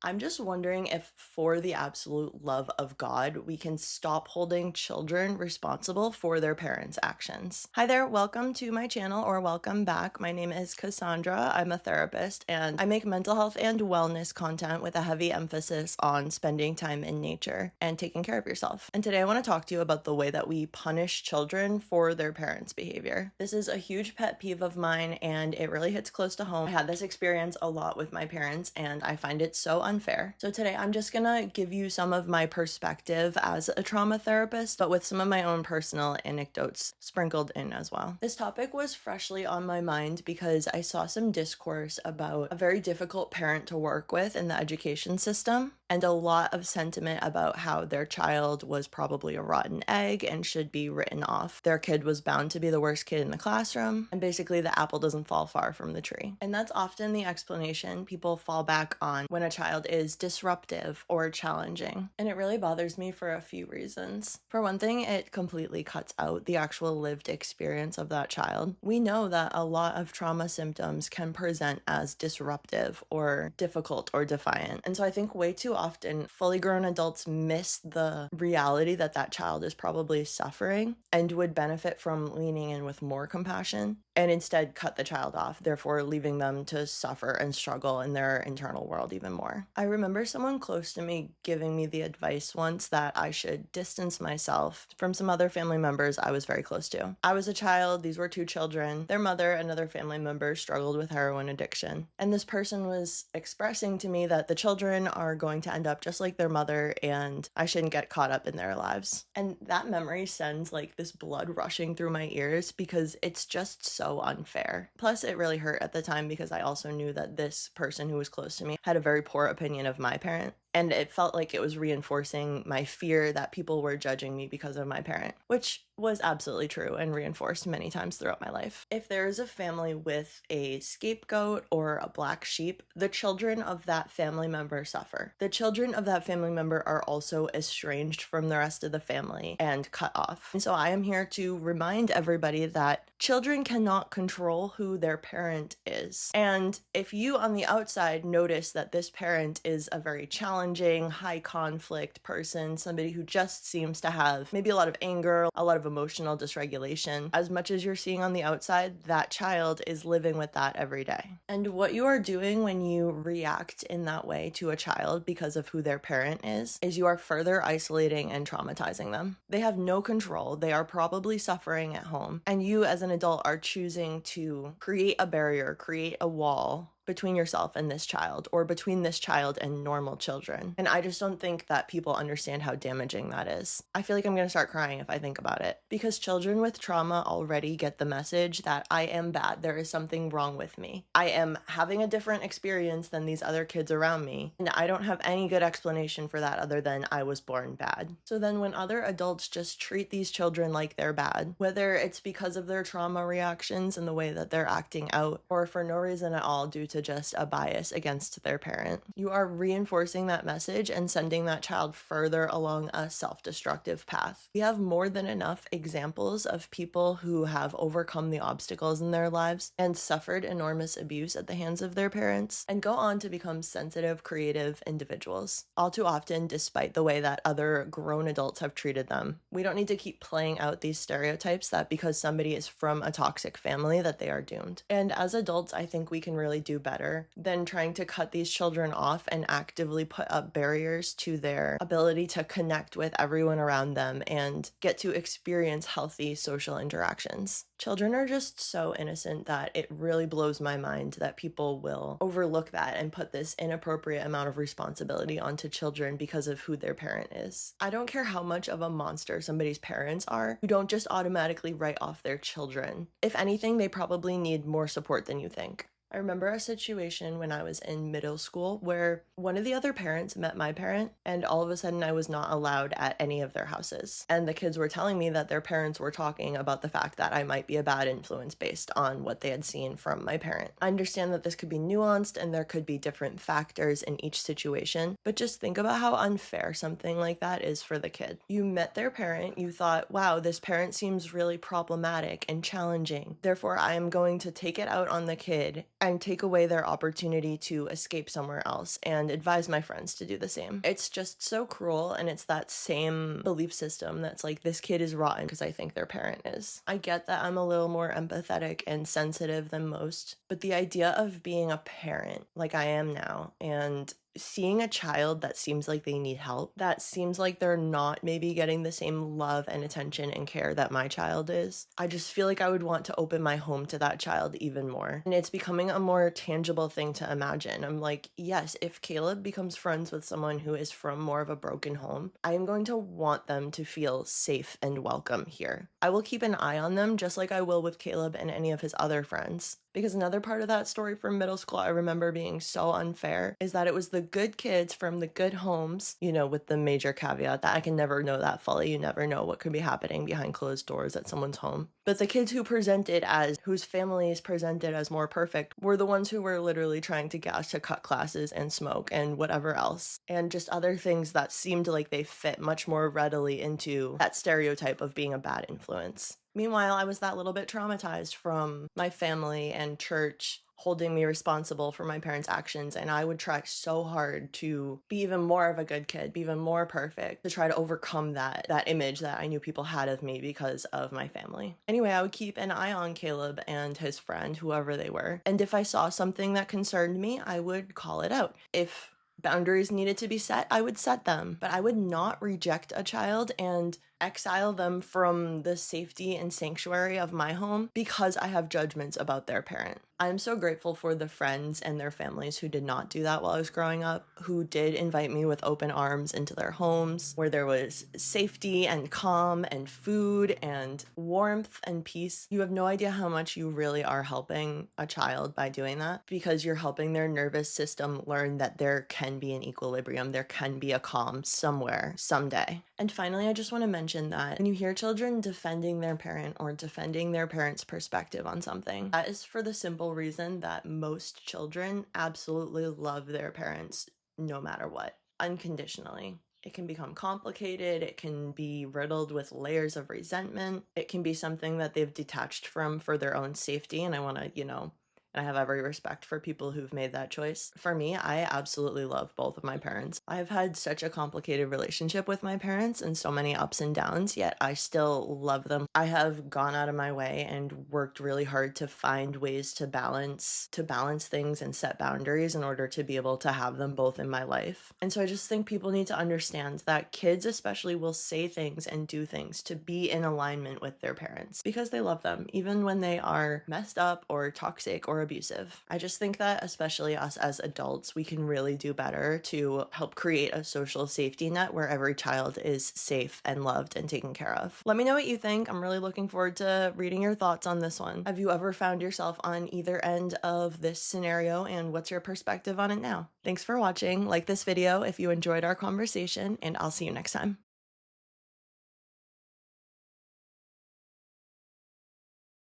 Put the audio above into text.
I'm just wondering if, for the absolute love of God, we can stop holding children responsible for their parents' actions. Hi there, welcome to my channel, or welcome back. My name is Cassandra. I'm a therapist, and I make mental health and wellness content with a heavy emphasis on spending time in nature and taking care of yourself. And today I want to talk to you about the way that we punish children for their parents' behavior. This is a huge pet peeve of mine, and it really hits close to home. I had this experience a lot with my parents, and I find it so unfair. So today I'm just gonna give you some of my perspective as a trauma therapist, but with some of my own personal anecdotes sprinkled in as well. This topic was freshly on my mind because I saw some discourse about a very difficult parent to work with in the education system, and a lot of sentiment about how their child was probably a rotten egg and should be written off. Their kid was bound to be the worst kid in the classroom, and basically the apple doesn't fall far from the tree. And that's often the explanation people fall back on when a child is disruptive or challenging. And it really bothers me for a few reasons. For one thing, it completely cuts out the actual lived experience of that child. We know that a lot of trauma symptoms can present as disruptive or difficult or defiant. And so I think way too often fully grown adults miss the reality that that child is probably suffering and would benefit from leaning in with more compassion, and instead cut the child off, therefore leaving them to suffer and struggle in their internal world even more. I remember someone close to me giving me the advice once that I should distance myself from some other family members I was very close to. I was a child, these were two children. Their mother, another family member, struggled with heroin addiction. And this person was expressing to me that the children are going to end up just like their mother, and I shouldn't get caught up in their lives. And that memory sends like this blood rushing through my ears because it's just so unfair. Plus, it really hurt at the time because I also knew that this person who was close to me had a very poor opinion of my parent. And it felt like it was reinforcing my fear that people were judging me because of my parent, which was absolutely true and reinforced many times throughout my life. If there is a family with a scapegoat or a black sheep, the children of that family member suffer. The children of that family member are also estranged from the rest of the family and cut off. And so I am here to remind everybody that children cannot control who their parent is. And if you on the outside notice that this parent is a very challenging, high conflict person, somebody who just seems to have maybe a lot of anger, a lot of emotional dysregulation, as much as you're seeing on the outside, that child is living with that every day. And what you are doing when you react in that way to a child because of who their parent is you are further isolating and traumatizing them. They have no control. They are probably suffering at home. And you as an adult are choosing to create a barrier, create a wall between yourself and this child, or between this child and normal children. And I just don't think that people understand how damaging that is. I feel like I'm gonna start crying if I think about it, because children with trauma already get the message that I am bad, there is something wrong with me. I am having a different experience than these other kids around me, and I don't have any good explanation for that other than I was born bad. So then when other adults just treat these children like they're bad, whether it's because of their trauma reactions and the way that they're acting out, or for no reason at all due to just a bias against their parent, you are reinforcing that message and sending that child further along a self-destructive path. We have more than enough examples of people who have overcome the obstacles in their lives and suffered enormous abuse at the hands of their parents and go on to become sensitive, creative individuals, all too often despite the way that other grown adults have treated them. We don't need to keep playing out these stereotypes that because somebody is from a toxic family that they are doomed. And as adults, I think we can really do better than trying to cut these children off and actively put up barriers to their ability to connect with everyone around them and get to experience healthy social interactions. Children are just so innocent that it really blows my mind that people will overlook that and put this inappropriate amount of responsibility onto children because of who their parent is. I don't care how much of a monster somebody's parents are, who don't just automatically write off their children. If anything, they probably need more support than you think. I remember a situation when I was in middle school where one of the other parents met my parent, and all of a sudden I was not allowed at any of their houses. And the kids were telling me that their parents were talking about the fact that I might be a bad influence based on what they had seen from my parent. I understand that this could be nuanced and there could be different factors in each situation, but just think about how unfair something like that is for the kid. You met their parent, you thought, wow, this parent seems really problematic and challenging. Therefore, I am going to take it out on the kid and take away their opportunity to escape somewhere else and advise my friends to do the same. It's just so cruel, and it's that same belief system that's like, this kid is rotten because I think their parent is. I get that I'm a little more empathetic and sensitive than most, but the idea of being a parent like I am now and seeing a child that seems like they need help, that seems like they're not maybe getting the same love and attention and care that my child is, I just feel like I would want to open my home to that child even more. And it's becoming a more tangible thing to imagine. I'm like, yes, if Caleb becomes friends with someone who is from more of a broken home, I am going to want them to feel safe and welcome here. I will keep an eye on them just like I will with Caleb and any of his other friends. Because another part of that story from middle school I remember being so unfair is that it was the good kids from the good homes, you know, with the major caveat that I can never know that fully. You never know what could be happening behind closed doors at someone's home. But the kids whose families presented as more perfect were the ones who were literally trying to get us to cut classes and smoke and whatever else. And just other things that seemed like they fit much more readily into that stereotype of being a bad influence. Meanwhile, I was that little bit traumatized from my family and church holding me responsible for my parents' actions, and I would try so hard to be even more of a good kid, be even more perfect, to try to overcome that image that I knew people had of me because of my family. Anyway, I would keep an eye on Caleb and his friend, whoever they were, and if I saw something that concerned me, I would call it out. If boundaries needed to be set, I would set them, but I would not reject a child and exile them from the safety and sanctuary of my home because I have judgments about their parent. I'm so grateful for the friends and their families who did not do that while I was growing up, who did invite me with open arms into their homes, where there was safety and calm and food and warmth and peace. You have no idea how much you really are helping a child by doing that, because you're helping their nervous system learn that there can be an equilibrium, there can be a calm somewhere, someday. And finally, I just want to mention that when you hear children defending their parent or defending their parent's perspective on something, that is for the simple reason that most children absolutely love their parents no matter what, unconditionally. It can become complicated, it can be riddled with layers of resentment, it can be something that they've detached from for their own safety, and I want to, and I have every respect for people who've made that choice. For me, I absolutely love both of my parents. I've had such a complicated relationship with my parents and so many ups and downs, yet I still love them. I have gone out of my way and worked really hard to find ways to balance things and set boundaries in order to be able to have them both in my life. And so I just think people need to understand that kids especially will say things and do things to be in alignment with their parents because they love them, even when they are messed up or toxic or abusive. I just think that especially us as adults, we can really do better to help create a social safety net where every child is safe and loved and taken care of. Let me know what you think. I'm really looking forward to reading your thoughts on this one. Have you ever found yourself on either end of this scenario, and what's your perspective on it now? Thanks for watching. Like this video if you enjoyed our conversation, and I'll see you next time.